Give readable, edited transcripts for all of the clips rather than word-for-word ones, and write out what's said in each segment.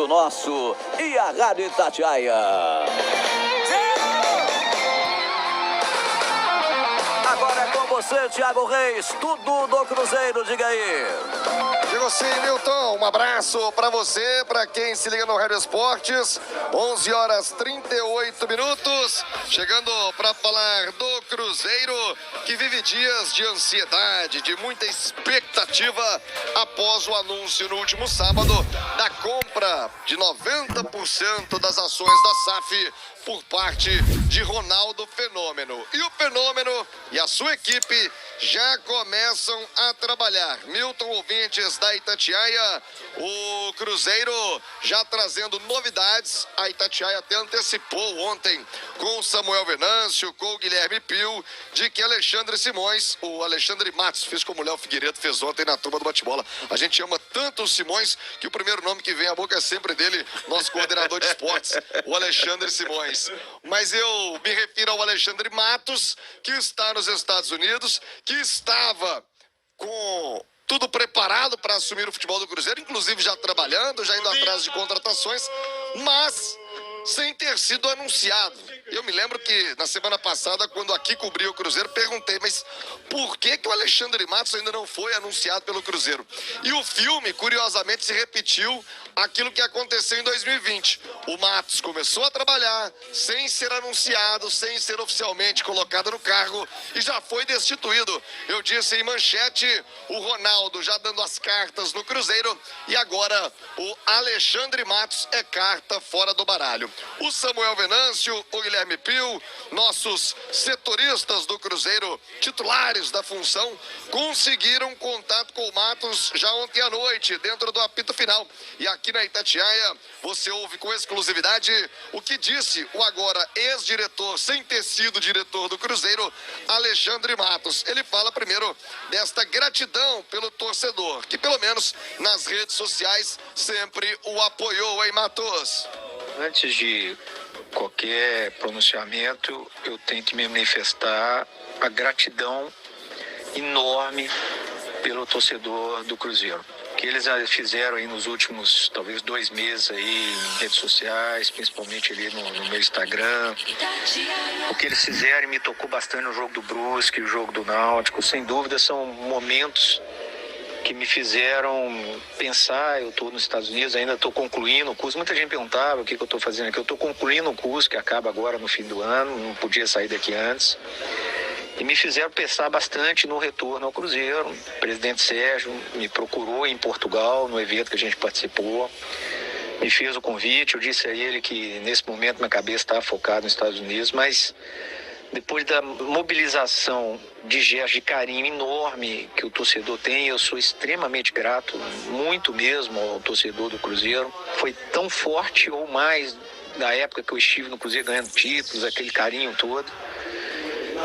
tudo nosso e a Rádio Itatiaia. Agora é com você, Thiago Reis, tudo do Cruzeiro, diga aí. Digo sim, Milton, um abraço para você, para quem se liga no Rádio Esportes, 11 horas 38 minutos, chegando para falar do Cruzeiro, que vive dias de ansiedade, de muita expectativa após o anúncio no último sábado da compra de 90% das ações da SAF por parte de Ronaldo Fenômeno. E o Fenômeno e a sua equipe já começam a trabalhar. Milton, ouvintes da Itatiaia, o Cruzeiro já trazendo novidades. A Itatiaia até antecipou ontem com o Samuel Venâncio, com o Guilherme Pio, de que Alexandre Simões, o Alexandre Matos, fez como o Léo Figueiredo fez ontem na turma do bate-bola. A gente ama tanto o Simões que o primeiro nome que vem à boca é sempre dele, nosso coordenador de esportes, o Alexandre Simões. Mas eu me refiro ao Alexandre Matos, que está nos Estados Unidos, que estava com tudo preparado para assumir o futebol do Cruzeiro, inclusive já trabalhando, já indo atrás de contratações, mas sem ter sido anunciado. Eu me lembro que na semana passada, quando aqui cobri o Cruzeiro, perguntei, mas por que o Alexandre Matos ainda não foi anunciado pelo Cruzeiro? E o filme, curiosamente, se repetiu aquilo que aconteceu em 2020. O Matos começou a trabalhar sem ser anunciado, sem ser oficialmente colocado no cargo e já foi destituído. Eu disse em manchete, o Ronaldo já dando as cartas no Cruzeiro e agora o Alexandre Matos é carta fora do baralho. O Samuel Venâncio, o Guilherme Pio, nossos setoristas do Cruzeiro, titulares da função, conseguiram contato com o Matos já ontem à noite, dentro do apito final. E aqui na Itatiaia, você ouve com exclusividade o que disse o agora ex-diretor, sem ter sido diretor do Cruzeiro, Alexandre Matos. Ele fala primeiro desta gratidão pelo torcedor, que pelo menos nas redes sociais sempre o apoiou, hein, Matos? Antes de qualquer pronunciamento, eu tenho que me manifestar a gratidão enorme pelo torcedor do Cruzeiro. O que eles fizeram aí nos últimos, talvez 2 meses aí em redes sociais, principalmente ali no meu Instagram. O que eles fizeram me tocou bastante no jogo do Brusque, o jogo do Náutico. Sem dúvida são momentos que me fizeram pensar. Eu estou nos Estados Unidos, ainda estou concluindo o curso. Muita gente perguntava o que eu estou fazendo aqui. Eu estou concluindo o curso, que acaba agora no fim do ano, não podia sair daqui antes. E me fizeram pensar bastante no retorno ao Cruzeiro. O presidente Sérgio me procurou em Portugal, no evento que a gente participou. Me fez o convite, eu disse a ele que nesse momento minha cabeça estava focada nos Estados Unidos, mas depois da mobilização de gestos de carinho enorme que o torcedor tem, eu sou extremamente grato, muito mesmo, ao torcedor do Cruzeiro. Foi tão forte ou mais da época que eu estive no Cruzeiro ganhando títulos, aquele carinho todo.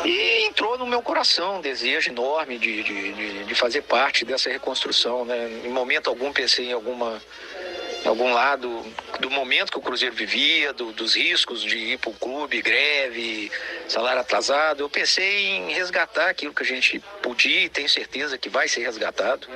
E entrou no meu coração um desejo enorme de fazer parte dessa reconstrução, né? Em momento algum pensei em algum lado do momento que o Cruzeiro vivia, dos riscos de ir para o clube, greve, salário atrasado. Eu pensei em resgatar aquilo que a gente podia e tenho certeza que vai ser resgatado.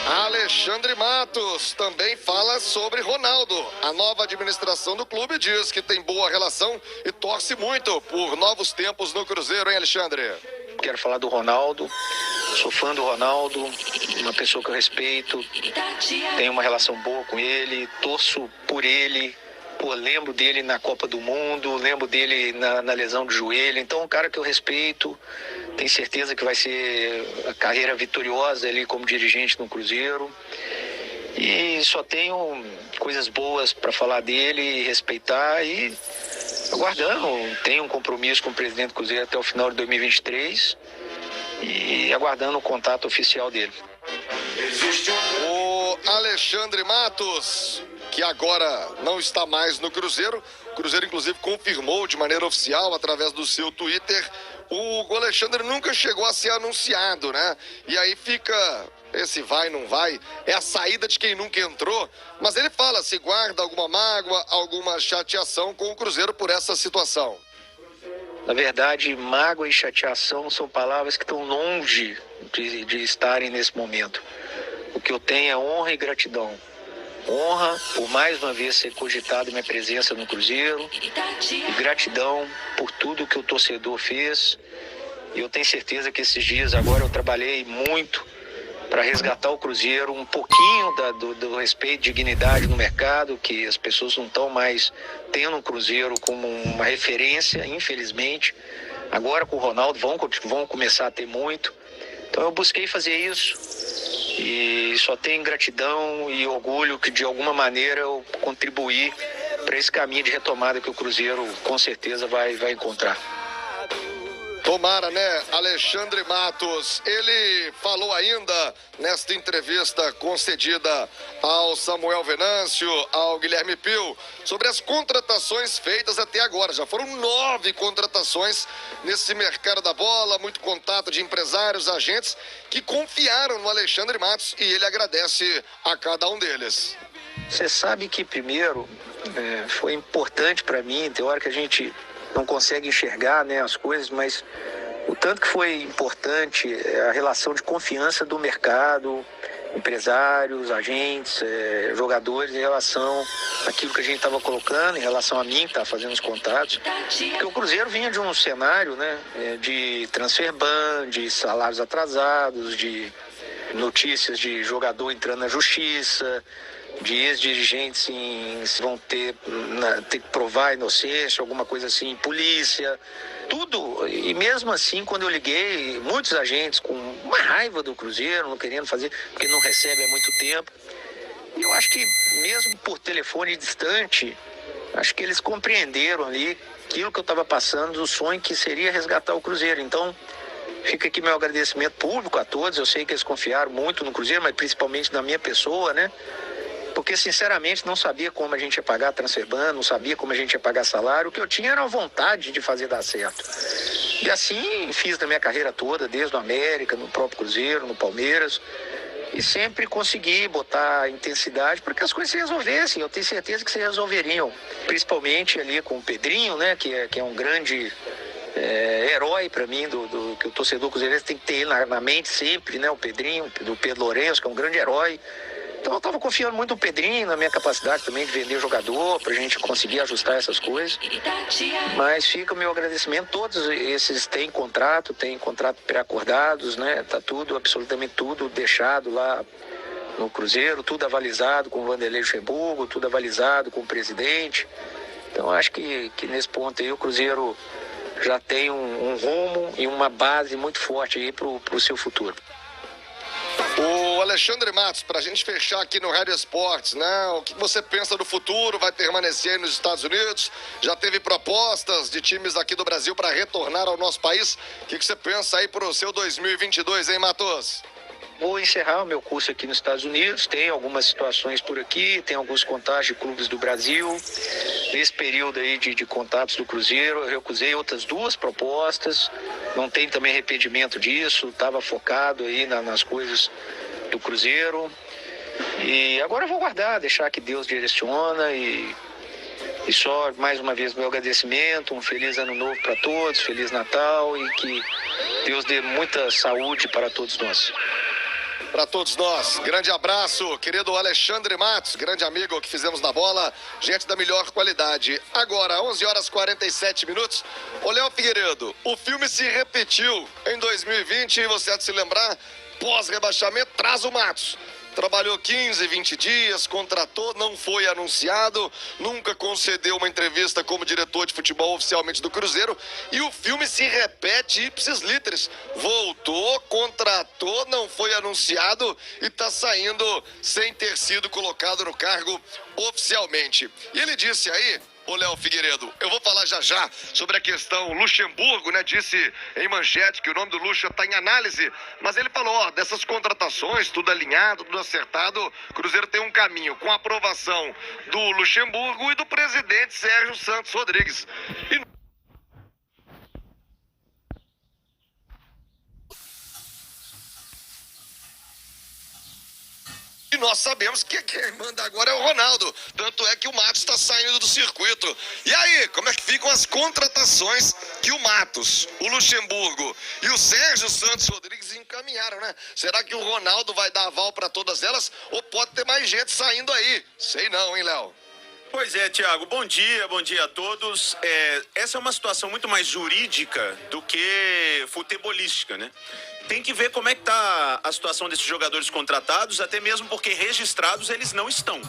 Alexandre Matos também fala sobre Ronaldo. A nova administração do clube diz que tem boa relação e torce muito por novos tempos no Cruzeiro, hein, Alexandre? Quero falar do Ronaldo, sou fã do Ronaldo, uma pessoa que eu respeito, tenho uma relação boa com ele, torço por ele, lembro dele na Copa do Mundo, lembro dele na lesão do joelho, então um cara que eu respeito, tenho certeza que vai ser a carreira vitoriosa ali como dirigente no Cruzeiro. E só tenho coisas boas para falar dele e respeitar e aguardando. Tenho um compromisso com o presidente do Cruzeiro até o final de 2023 e aguardando o contato oficial dele. O Alexandre Matos, que agora não está mais no Cruzeiro. O Cruzeiro, inclusive, confirmou de maneira oficial, através do seu Twitter, o Alexandre nunca chegou a ser anunciado, né? E aí fica esse vai, não vai, é a saída de quem nunca entrou. Mas ele fala, se guarda alguma mágoa, alguma chateação com o Cruzeiro por essa situação. Na verdade, mágoa e chateação são palavras que estão longe de estarem nesse momento. O que eu tenho é honra e gratidão honra por mais uma vez ser cogitado minha presença no Cruzeiro e gratidão por tudo que o torcedor fez. E eu tenho certeza que esses dias agora eu trabalhei muito para resgatar o Cruzeiro, um pouquinho do respeito e dignidade no mercado, que as pessoas não estão mais tendo o Cruzeiro como uma referência, infelizmente. Agora com o Ronaldo vão começar a ter muito. Então eu busquei fazer isso e só tenho gratidão e orgulho que de alguma maneira eu contribuí para esse caminho de retomada que o Cruzeiro com certeza vai encontrar. Tomara, né? Alexandre Matos, ele falou ainda nesta entrevista concedida ao Samuel Venâncio, ao Guilherme Pio, sobre as contratações feitas até agora. Já foram 9 contratações nesse mercado da bola, muito contato de empresários, agentes que confiaram no Alexandre Matos e ele agradece a cada um deles. Você sabe que primeiro foi importante para mim, tem hora que a gente não consegue enxergar, né, as coisas, mas o tanto que foi importante a relação de confiança do mercado, empresários, agentes, jogadores em relação àquilo que a gente estava colocando, em relação a mim, que estava fazendo os contatos. Porque o Cruzeiro vinha de um cenário, né, de transfer ban, de salários atrasados, de notícias de jogador entrando na justiça, de ex-dirigentes vão ter que provar a inocência, alguma coisa assim, polícia, tudo. E mesmo assim, quando eu liguei, muitos agentes com uma raiva do Cruzeiro, não querendo fazer, porque não recebe há muito tempo. E eu acho que mesmo por telefone distante, acho que eles compreenderam ali aquilo que eu estava passando, o sonho que seria resgatar o Cruzeiro. Então, fica aqui meu agradecimento público a todos. Eu sei que eles confiaram muito no Cruzeiro, mas principalmente na minha pessoa, né? Porque, sinceramente, não sabia como a gente ia pagar transfer ban, não sabia como a gente ia pagar salário. O que eu tinha era a vontade de fazer dar certo. E assim fiz na minha carreira toda, desde o América, no próprio Cruzeiro, no Palmeiras. E sempre consegui botar intensidade para que as coisas se resolvessem. Eu tenho certeza que se resolveriam. Principalmente ali com o Pedrinho, né, que é um grande herói para mim, que o torcedor cruzeirense tem que ter ele na mente sempre, né, o Pedrinho, do Pedro Lourenço, que é um grande herói. Então eu estava confiando muito no Pedrinho, na minha capacidade também de vender jogador, para a gente conseguir ajustar essas coisas. Mas fica o meu agradecimento. Todos esses têm contrato pré-acordados, né? Tá tudo, absolutamente tudo deixado lá no Cruzeiro, tudo avalizado com o Vanderlei Luxemburgo, tudo avalizado com o presidente. Então acho que nesse ponto aí o Cruzeiro já tem um rumo e uma base muito forte aí para o seu futuro. O Alexandre Matos, para a gente fechar aqui no Rádio Esportes, né? O que você pensa do futuro? Vai permanecer aí nos Estados Unidos? Já teve propostas de times aqui do Brasil para retornar ao nosso país? O que você pensa aí para o seu 2022, hein, Matos? Vou encerrar o meu curso aqui nos Estados Unidos, tem algumas situações por aqui, tem alguns contatos de clubes do Brasil. Nesse período aí de contatos do Cruzeiro, eu recusei outras 2 propostas, não tem também arrependimento disso, estava focado aí nas coisas do Cruzeiro. E agora eu vou guardar, deixar que Deus direciona e só mais uma vez meu agradecimento, um feliz ano novo para todos, feliz Natal e que Deus dê muita saúde para todos nós. Para todos nós, grande abraço, querido Alexandre Matos, grande amigo que fizemos na bola, gente da melhor qualidade. Agora, 11h47. Ô Léo Figueiredo, o filme se repetiu em 2020 e você há de se lembrar, pós-rebaixamento, traz o Matos. Trabalhou 15, 20 dias, contratou, não foi anunciado, nunca concedeu uma entrevista como diretor de futebol oficialmente do Cruzeiro e o filme se repete ipsis literis. Voltou, contratou, não foi anunciado e está saindo sem ter sido colocado no cargo oficialmente. E ele disse aí, ô Léo Figueiredo, eu vou falar já sobre a questão Luxemburgo, né? Disse em manchete que o nome do Luxa está em análise, mas ele falou, ó, dessas contratações, tudo alinhado, tudo acertado, Cruzeiro tem um caminho com a aprovação do Luxemburgo e do presidente Sérgio Santos Rodrigues. E nós nós sabemos que quem manda agora é o Ronaldo. Tanto é que o Matos está saindo do circuito. E aí, como é que ficam as contratações que o Matos, o Luxemburgo e o Sérgio Santos Rodrigues encaminharam, né? Será que o Ronaldo vai dar aval para todas elas? Ou pode ter mais gente saindo aí? Sei não, hein, Léo? Pois é, Thiago, bom dia a todos. Essa é uma situação muito mais jurídica do que futebolística, né? Tem que ver como é que tá a situação desses jogadores contratados, até mesmo porque registrados eles não estão.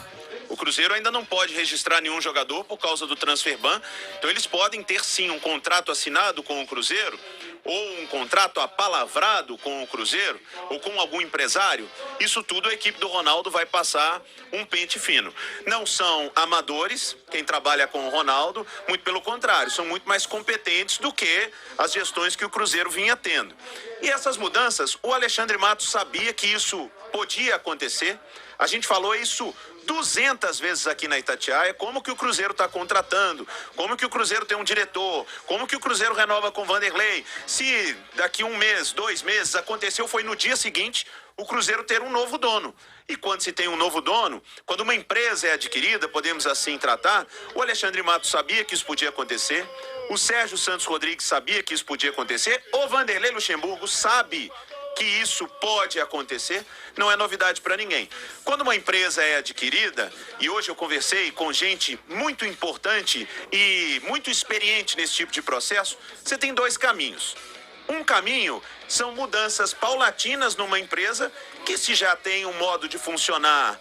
O Cruzeiro ainda não pode registrar nenhum jogador por causa do transfer ban, então eles podem ter sim um contrato assinado com o Cruzeiro, ou um contrato apalavrado com o Cruzeiro, ou com algum empresário. Isso tudo a equipe do Ronaldo vai passar um pente fino. Não são amadores quem trabalha com o Ronaldo, muito pelo contrário, são muito mais competentes do que as gestões que o Cruzeiro vinha tendo. E essas mudanças, o Alexandre Matos sabia que isso podia acontecer. A gente falou isso 200 vezes aqui na Itatiaia, como que o Cruzeiro está contratando, como que o Cruzeiro tem um diretor, como que o Cruzeiro renova com o Vanderlei. Se daqui 1 mês, 2 meses, aconteceu, foi no dia seguinte o Cruzeiro ter um novo dono. E quando se tem um novo dono, quando uma empresa é adquirida, podemos assim tratar, o Alexandre Matos sabia que isso podia acontecer, o Sérgio Santos Rodrigues sabia que isso podia acontecer, o Vanderlei Luxemburgo sabe que isso pode acontecer, não é novidade para ninguém. Quando uma empresa é adquirida, e hoje eu conversei com gente muito importante e muito experiente nesse tipo de processo, você tem 2 caminhos. Um caminho são mudanças paulatinas numa empresa que, se já tem um modo de funcionar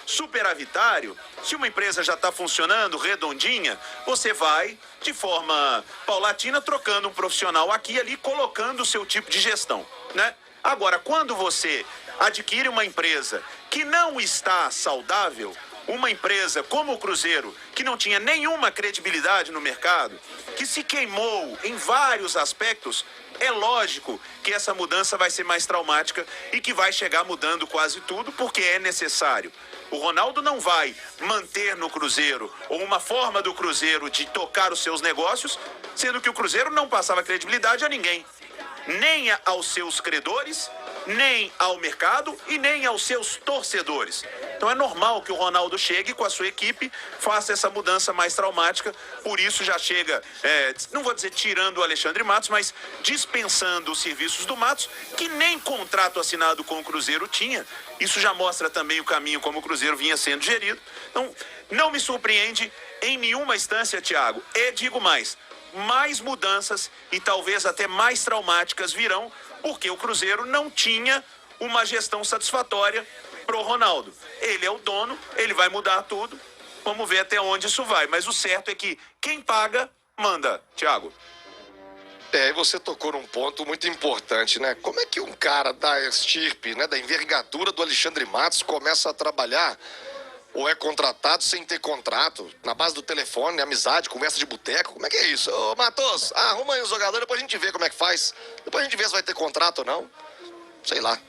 superavitário, se uma empresa já está funcionando redondinha, você vai de forma paulatina trocando um profissional aqui e ali, colocando o seu tipo de gestão, né? Agora, quando você adquire uma empresa que não está saudável, uma empresa como o Cruzeiro, que não tinha nenhuma credibilidade no mercado, que se queimou em vários aspectos, é lógico que essa mudança vai ser mais traumática e que vai chegar mudando quase tudo, porque é necessário. O Ronaldo não vai manter no Cruzeiro ou uma forma do Cruzeiro de tocar os seus negócios, sendo que o Cruzeiro não passava credibilidade a ninguém, nem aos seus credores, nem ao mercado e nem aos seus torcedores. Então é normal que o Ronaldo chegue com a sua equipe, faça essa mudança mais traumática, por isso já chega, não vou dizer tirando o Alexandre Matos, mas dispensando os serviços do Matos, que nem contrato assinado com o Cruzeiro tinha. Isso já mostra também o caminho como o Cruzeiro vinha sendo gerido. Então, não me surpreende em nenhuma instância, Thiago, e digo mais mudanças e talvez até mais traumáticas virão, porque o Cruzeiro não tinha uma gestão satisfatória pro Ronaldo. Ele é o dono, ele vai mudar tudo, vamos ver até onde isso vai, mas o certo é que quem paga, manda, Thiago. E você tocou num ponto muito importante, né? Como é que um cara da estirpe, né, da envergadura do Alexandre Matos começa a trabalhar ou é contratado sem ter contrato, na base do telefone, amizade, conversa de boteco? Como é que é isso? Ô, Matos, arruma aí o jogador, depois a gente vê como é que faz. Depois a gente vê se vai ter contrato ou não. Sei lá.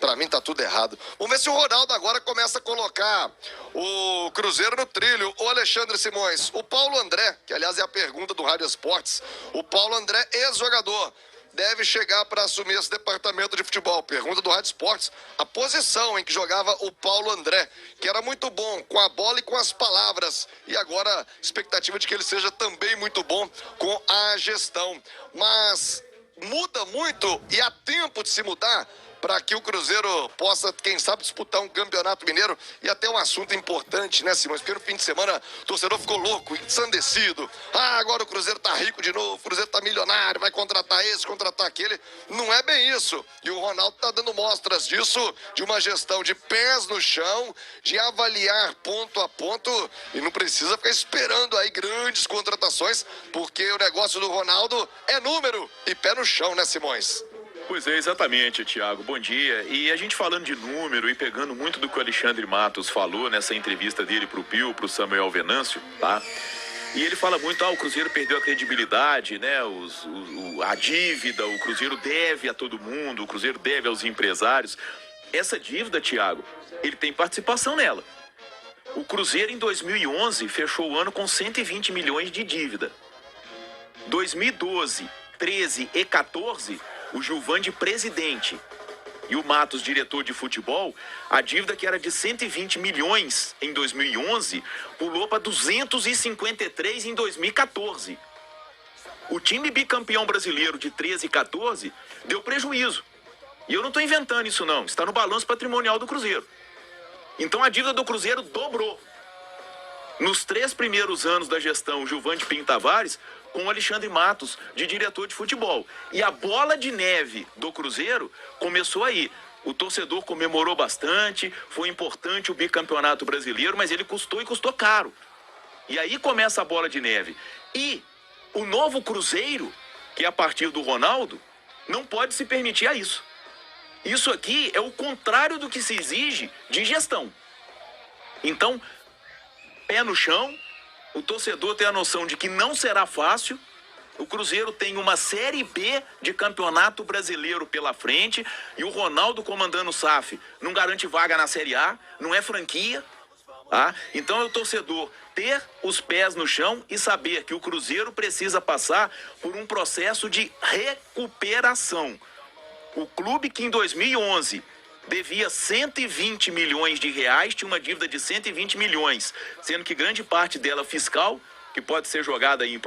Pra mim tá tudo errado. Vamos ver se o Ronaldo agora começa a colocar o Cruzeiro no trilho. O Alexandre Simões, o Paulo André, que aliás é a pergunta do Rádio Esportes. O Paulo André, ex-jogador, deve chegar para assumir esse departamento de futebol. Pergunta do Rádio Esportes. A posição em que jogava o Paulo André, que era muito bom com a bola e com as palavras. E agora, expectativa de que ele seja também muito bom com a gestão. Mas muda muito e há tempo de se mudar para que o Cruzeiro possa, quem sabe, disputar um campeonato mineiro. E até um assunto importante, né, Simões? Porque no fim de semana o torcedor ficou louco, ensandecido. Agora o Cruzeiro tá rico de novo, o Cruzeiro tá milionário, vai contratar esse, contratar aquele. Não é bem isso. E o Ronaldo tá dando mostras disso, de uma gestão de pés no chão, de avaliar ponto a ponto. E não precisa ficar esperando aí grandes contratações, porque o negócio do Ronaldo é número e pé no chão, né, Simões? Pois é, exatamente, Thiago. Bom dia. E a gente falando de número e pegando muito do que o Alexandre Matos falou nessa entrevista dele pro Pio, pro Samuel Venâncio, tá? E ele fala muito, o Cruzeiro perdeu a credibilidade, né? A dívida, o Cruzeiro deve a todo mundo, o Cruzeiro deve aos empresários. Essa dívida, Thiago, ele tem participação nela. O Cruzeiro, em 2011, fechou o ano com 120 milhões de dívida. 2012, 13 e 14... o Gilvan de presidente. e o Matos, diretor de futebol, a dívida que era de 120 milhões em 2011 pulou para 253 em 2014. O time bicampeão brasileiro de 13 e 14 deu prejuízo. E eu não estou inventando isso não, está no balanço patrimonial do Cruzeiro. Então a dívida do Cruzeiro dobrou. Nos 3 primeiros anos da gestão Gilvande Pinho Tavares, com o Alexandre Matos, de diretor de futebol. E a bola de neve do Cruzeiro começou aí. O torcedor comemorou bastante, foi importante o bicampeonato brasileiro, mas ele custou e custou caro. E aí começa a bola de neve. E o novo Cruzeiro, que é a partir do Ronaldo, não pode se permitir a isso. Isso aqui é o contrário do que se exige de gestão. Então, pé no chão, o torcedor tem a noção de que não será fácil. O Cruzeiro tem uma Série B de Campeonato Brasileiro pela frente e o Ronaldo comandando o SAF não garante vaga na Série A, não é franquia. Tá? Então é o torcedor ter os pés no chão e saber que o Cruzeiro precisa passar por um processo de recuperação. O clube que em 2011 devia 120 milhões de reais, tinha uma dívida de 120 milhões, sendo que grande parte dela fiscal, que pode ser jogada em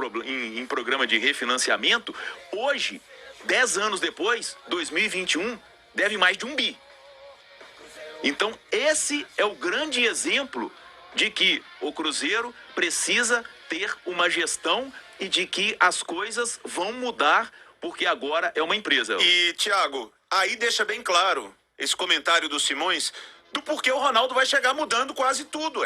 programa de refinanciamento, hoje, 10 anos depois, 2021, deve mais de 1 bi. Então, esse é o grande exemplo de que o Cruzeiro precisa ter uma gestão e de que as coisas vão mudar, porque agora é uma empresa. E, Thiago, aí deixa bem claro esse comentário do Simões do porquê o Ronaldo vai chegar mudando quase tudo,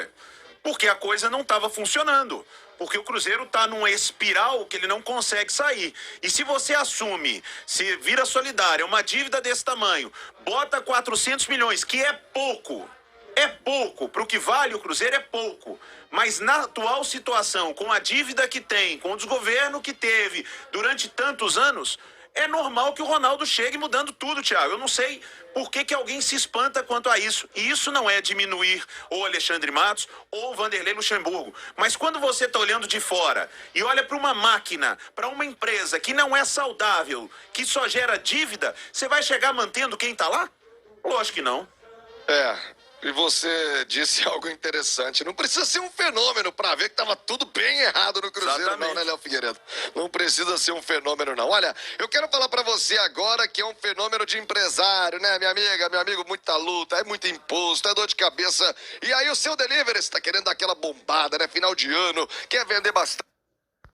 porque a coisa não estava funcionando. Porque o Cruzeiro está numa espiral que ele não consegue sair. E se você assume, se vira solidária, uma dívida desse tamanho, bota 400 milhões, que é pouco. É pouco. Para o que vale o Cruzeiro é pouco. Mas na atual situação, com a dívida que tem, com o desgoverno que teve durante tantos anos, é normal que o Ronaldo chegue mudando tudo, Thiago. Eu não sei por que alguém se espanta quanto a isso. E isso não é diminuir ou Alexandre Matos ou Vanderlei Luxemburgo. Mas quando você está olhando de fora e olha para uma máquina, para uma empresa que não é saudável, que só gera dívida, você vai chegar mantendo quem está lá? Lógico que não. E você disse algo interessante. Não precisa ser um fenômeno para ver que estava tudo bem errado no Cruzeiro, Exatamente. não, né, Léo Figueiredo? Não precisa ser um fenômeno, não. Olha, eu quero falar para você agora que é um fenômeno de empresário, né, minha amiga, meu amigo? Muita luta, é muito imposto, é dor de cabeça. E aí o seu delivery, você tá querendo dar aquela bombada, né? Final de ano, quer vender bastante.